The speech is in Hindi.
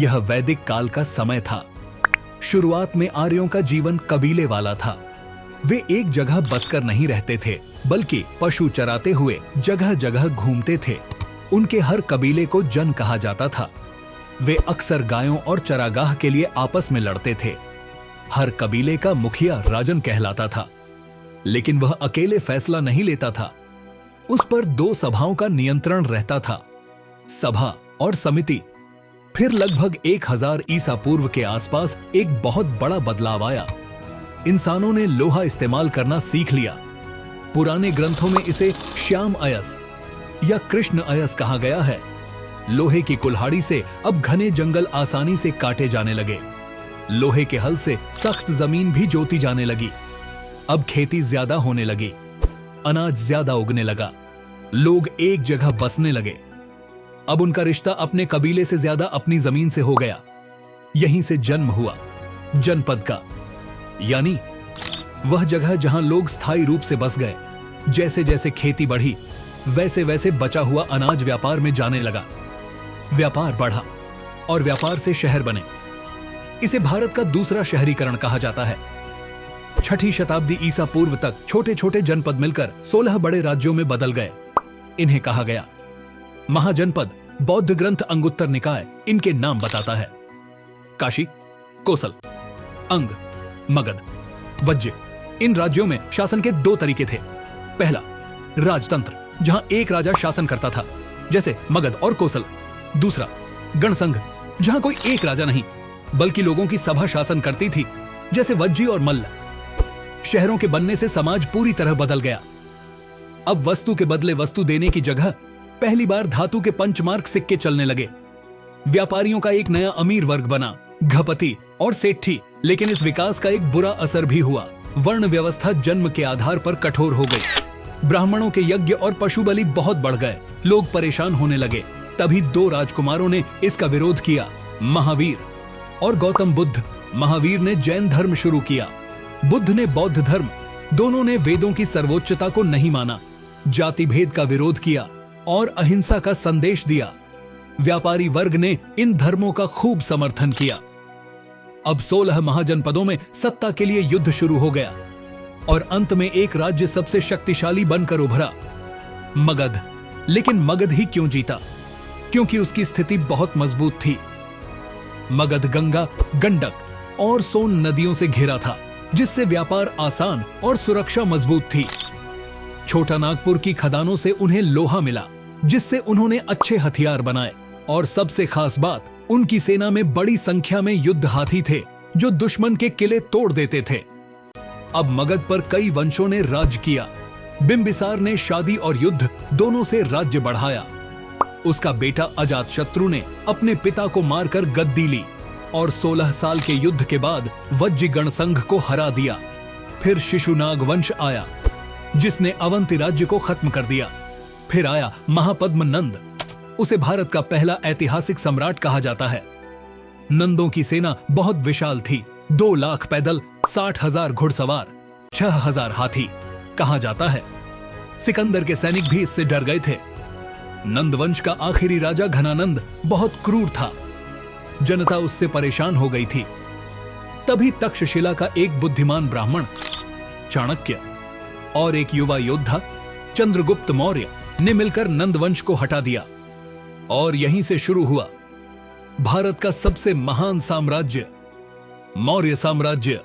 यह वैदिक काल का समय था। शुरुआत में आर्यों का जीवन कबीले वाला था। वे एक जगह बसकर नहीं रहते थे, बल्कि पशु चराते हुए जगह जगह घूमते थे। उनके हर कबीले को जन कहा जाता था। वे अक्सर गायों और चरागाह के लिए आपस में लड़ते थे। हर कबीले का मुखिया राजन कहलाता था, लेकिन वह अकेले फैसला नहीं लेता था। उस पर 2 सभाओं का नियंत्रण रहता था, सभा और समिति। फिर लगभग 1000 ईसा पूर्व के आसपास एक बहुत बड़ा बदलाव आया। इंसानों ने लोहा इस्तेमाल करना सीख लिया। पुराने ग्रंथों में इसे श्याम अयस या कृष्ण अयस कहा गया है। लोहे की कुल्हाड़ी से अब घने जंगल आसानी से काटे जाने लगे। लोहे के हल से सख्त जमीन भी जोती जाने लगी। अब खेती ज्यादा होने लगी, अनाज ज्यादा उगने लगा, लोग एक जगह बसने लगे। अब उनका रिश्ता अपने कबीले से ज्यादा अपनी जमीन से हो गया। यहीं से जन्म हुआ जनपद का, यानी वह जगह जहां लोग स्थायी रूप से बस गए। जैसे जैसे खेती बढ़ी, वैसे वैसे बचा हुआ अनाज व्यापार में जाने लगा। व्यापार बढ़ा और व्यापार से शहर बने। इसे भारत का दूसरा शहरीकरण कहा जाता है। 6ठी शताब्दी ईसा पूर्व तक छोटे छोटे जनपद मिलकर 16 बड़े राज्यों में बदल गए। इन्हें कहा गया महाजनपद। बौद्ध ग्रंथ अंगुत्तर निकाय इनके नाम बताता है। काशी, कोसल, अंग, मगध, वज्य। इन राज्यों में शासन के 2 तरीके थे। पहला, राजतंत्र, जहां एक राजा शासन करता था, जैसे मगध और कोसल। दूसरा, गणसंघ, जहां कोई एक राजा नहीं, बल्कि लोगों की सभा शासन करती थी, जैसे वज्जी और मल्ल। शहरों के बनने से समाज पूरी तरह बदल गया। अब वस्तु के बदले वस्तु देने की जगह पहली बार धातु के पंचमार्क सिक्के चलने लगे। व्यापारियों का एक नया अमीर वर्ग बना, घपति और सेठी। लेकिन इस विकास का एक बुरा असर भी हुआ। वर्ण व्यवस्था जन्म के आधार पर कठोर हो गई। ब्राह्मणों के यज्ञ और पशु बलि बहुत बढ़ गए। लोग परेशान होने लगे। तभी 2 राजकुमारों ने इसका विरोध किया, महावीर और गौतम बुद्ध। महावीर ने जैन धर्म शुरू किया, बुद्ध ने बौद्ध धर्म। दोनों ने वेदों की सर्वोच्चता को नहीं माना, जाति भेद का विरोध किया और अहिंसा का संदेश दिया। व्यापारी वर्ग ने इन धर्मों का खूब समर्थन किया। अब 16 महाजनपदों में सत्ता के लिए युद्ध शुरू हो गया और अंत में एक राज्य सबसे शक्तिशाली बनकर उभरा, मगध। लेकिन मगध ही क्यों जीता? क्योंकि उसकी स्थिति बहुत मजबूत थी। मगध गंगा, गंडक और सोन नदियों से घिरा था, जिससे व्यापार आसान और सुरक्षा मजबूत थी। छोटा नागपुर की खदानों से उन्हें लोहा मिला, जिससे उन्होंने अच्छे हथियार बनाए। और सबसे खास बात, उनकी सेना में बड़ी संख्या में युद्ध हाथी थे, जो दुश्मन के किले तोड़ देते थे। अब मगध पर कई वंशों ने राज किया। बिंबिसार ने शादी और युद्ध दोनों से राज्य बढ़ाया। उसका बेटा अजातशत्रु ने अपने पिता को मारकर गद्दी ली और 16 साल के युद्ध के बाद वज्जी गणसंघ को हरा दिया। फिर शिशुनाग वंश आया, जिसने अवंती राज्य को खत्म कर दिया। फिर आया महापद्म नंद। उसे भारत का पहला ऐतिहासिक सम्राट कहा जाता है। नंदों की सेना बहुत विशाल थी, 2 लाख पैदल, 60,000 घुड़सवार, 6,000 हाथी। कहा जाता है सिकंदर के सैनिक भी इससे डर गए थे। नंदवंश का आखिरी राजा घनानंद बहुत क्रूर था। जनता उससे परेशान हो गई थी। तभी तक्षशिला का एक बुद्धिमान ब्राह्मण चाणक्य और एक युवा योद्धा चंद्रगुप्त मौर्य ने मिलकर नंदवंश को हटा दिया और यहीं से शुरू हुआ भारत का सबसे महान साम्राज्य, मौर्य साम्राज्य।